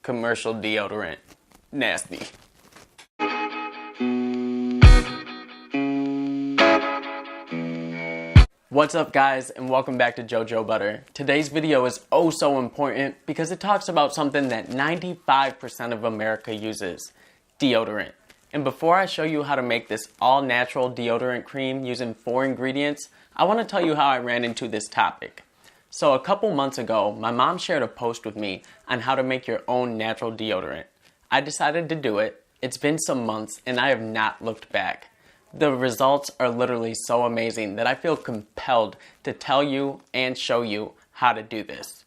commercial deodorant. Nasty. What's up guys, and welcome back to JoJoButter. Today's video is oh so important because it talks about something that 95% of America uses, deodorant. And before I show you how to make this all-natural deodorant cream using 4 ingredients, I want to tell you how I ran into this topic. So a couple months ago, my mom shared a post with me on how to make your own natural deodorant. I decided to do it. It's been some months and I have not looked back. The results are literally so amazing that I feel compelled to tell you and show you how to do this.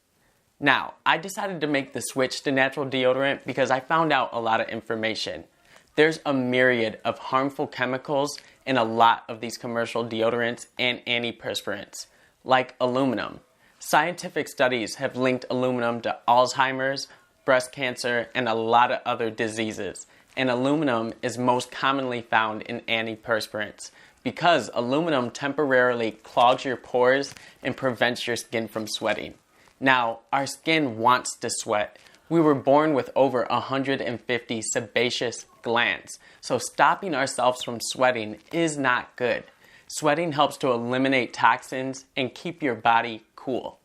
Now, I decided to make the switch to natural deodorant because I found out a lot of information. There's a myriad of harmful chemicals in a lot of these commercial deodorants and antiperspirants, like aluminum. Scientific studies have linked aluminum to Alzheimer's, breast cancer, and a lot of other diseases. And aluminum is most commonly found in antiperspirants because aluminum temporarily clogs your pores and prevents your skin from sweating. Now, our skin wants to sweat. We were born with over 150 sebaceous glands, so stopping ourselves from sweating is not good. Sweating helps to eliminate toxins and keep your body cool.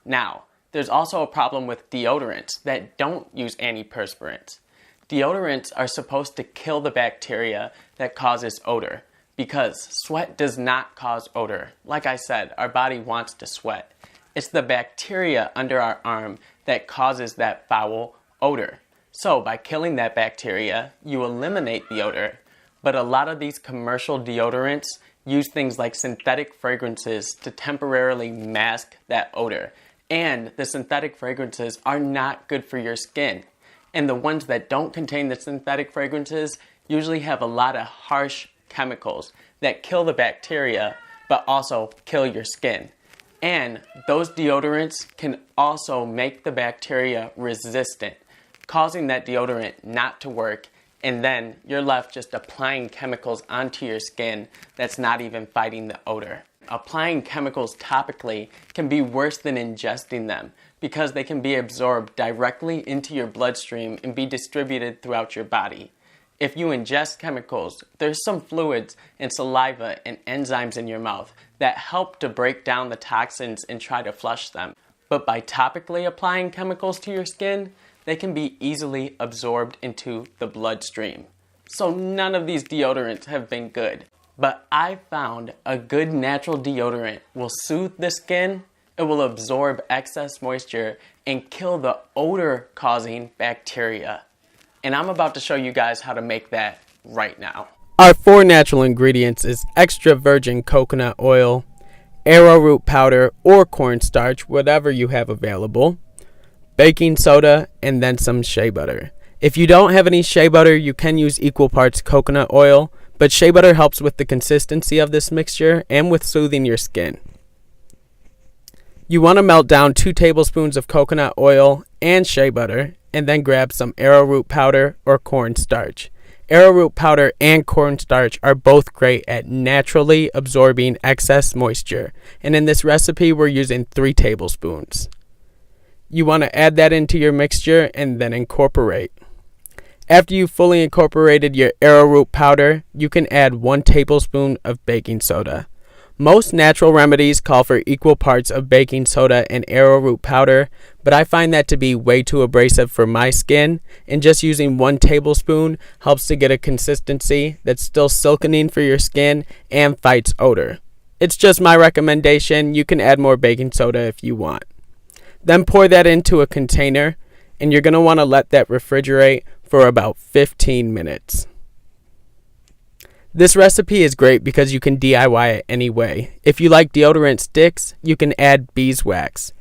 Now, there's also a problem with deodorants that don't use antiperspirants. Deodorants are supposed to kill the bacteria that causes odor because sweat does not cause odor. Like I said, our body wants to sweat. It's the bacteria under our arm that causes that foul odor. So by killing that bacteria, you eliminate the odor. But a lot of these commercial deodorants use things like synthetic fragrances to temporarily mask that odor. And the synthetic fragrances are not good for your skin. And the ones that don't contain the synthetic fragrances usually have a lot of harsh chemicals that kill the bacteria, but also kill your skin. And those deodorants can also make the bacteria resistant, causing that deodorant not to work, and then you're left just applying chemicals onto your skin that's not even fighting the odor. Applying chemicals topically can be worse than ingesting them because they can be absorbed directly into your bloodstream and be distributed throughout your body. If you ingest chemicals, there's some fluids and saliva and enzymes in your mouth that help to break down the toxins and try to flush them. But by topically applying chemicals to your skin, they can be easily absorbed into the bloodstream. So none of these deodorants have been good. But I found a good natural deodorant will soothe the skin, it will absorb excess moisture, and kill the odor-causing bacteria. And I'm about to show you guys how to make that right now. Our 4 natural ingredients is extra virgin coconut oil, arrowroot powder or cornstarch, whatever you have available, baking soda, and then some shea butter. If you don't have any shea butter, you can use equal parts coconut oil, but shea butter helps with the consistency of this mixture and with soothing your skin. You want to melt down 2 tablespoons of coconut oil and shea butter, and then grab some arrowroot powder or cornstarch. Arrowroot powder and cornstarch are both great at naturally absorbing excess moisture, and in this recipe we're using 3 tablespoons. You want to add that into your mixture and then incorporate. After you've fully incorporated your arrowroot powder, you can add 1 tablespoon of baking soda. Most natural remedies call for equal parts of baking soda and arrowroot powder, but I find that to be way too abrasive for my skin, and just using 1 tablespoon helps to get a consistency that's still silkening for your skin and fights odor. It's just my recommendation. You can add more baking soda if you want. Then pour that into a container, and you're going to want to let that refrigerate for about 15 minutes. This recipe is great because you can DIY it any way. If you like deodorant sticks, you can add beeswax.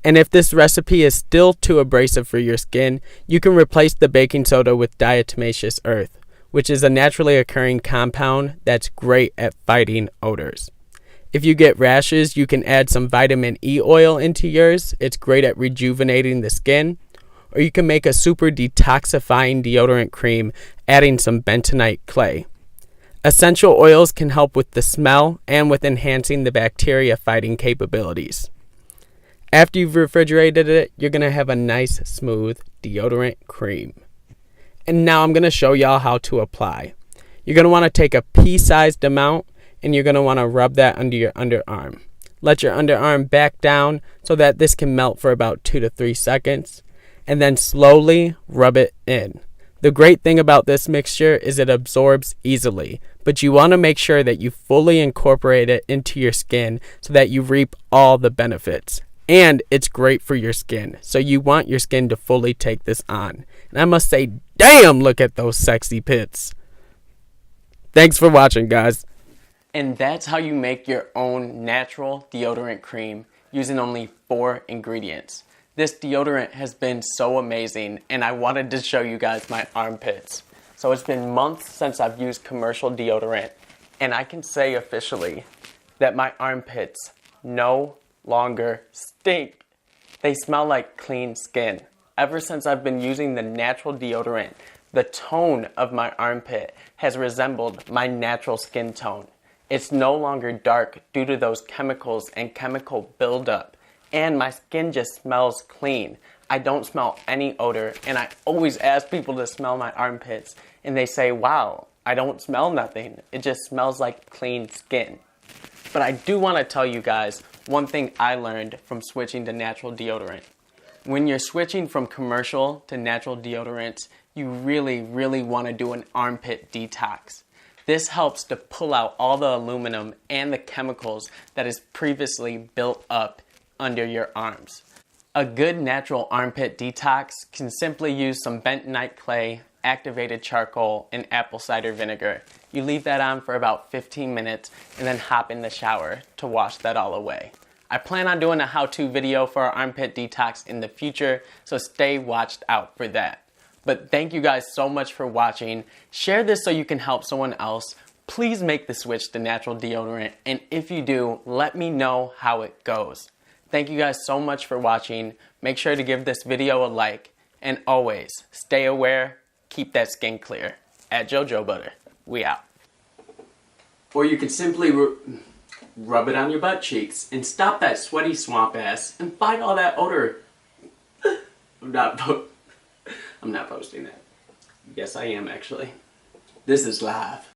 And if this recipe is still too abrasive for your skin, you can replace the baking soda with diatomaceous earth, which is a naturally occurring compound that's great at fighting odors. If you get rashes, you can add some vitamin E oil into yours. It's great at rejuvenating the skin. Or you can make a super detoxifying deodorant cream adding some bentonite clay. Essential oils can help with the smell and with enhancing the bacteria fighting capabilities. After you've refrigerated it, you're going to have a nice, smooth deodorant cream. And now I'm going to show y'all how to apply. You're going to want to take a pea-sized amount and you're going to want to rub that under your underarm. Let your underarm back down so that this can melt for about 2 to 3 seconds. And then slowly rub it in. The great thing about this mixture is it absorbs easily, but you want to make sure that you fully incorporate it into your skin so that you reap all the benefits. And it's great for your skin, so you want your skin to fully take this on. And I must say, damn, look at those sexy pits. Thanks for watching, guys. And that's how you make your own natural deodorant cream using only 4 ingredients. This deodorant has been so amazing, and I wanted to show you guys my armpits. So it's been months since I've used commercial deodorant, and I can say officially that my armpits no longer stink. They smell like clean skin. Ever since I've been using the natural deodorant, the tone of my armpit has resembled my natural skin tone. It's no longer dark due to those chemicals and chemical buildup. And my skin just smells clean. I don't smell any odor, and I always ask people to smell my armpits, and they say, wow, I don't smell nothing. It just smells like clean skin. But I do want to tell you guys one thing I learned from switching to natural deodorant. When you're switching from commercial to natural deodorants, you really, really want to do an armpit detox. This helps to pull out all the aluminum and the chemicals that is previously built up under your arms. A good natural armpit detox can simply use some Bentonite Clay, activated charcoal, and apple cider vinegar. You leave that on for about 15 minutes and then hop in the shower to wash that all away. I plan on doing a how-to video for our armpit detox in the future, so stay watched out for that. But thank you guys so much for watching. Share this so you can help someone else. Please make the switch to natural deodorant, and if you do, let me know how it goes. Thank you guys so much for watching. Make sure to give this video a like. And always, stay aware, keep that skin clear. At JoJoButter, we out. Or you could simply rub it on your butt cheeks and stop that sweaty swamp ass and fight all that odor. I'm not posting that. Yes, I am actually. This is live.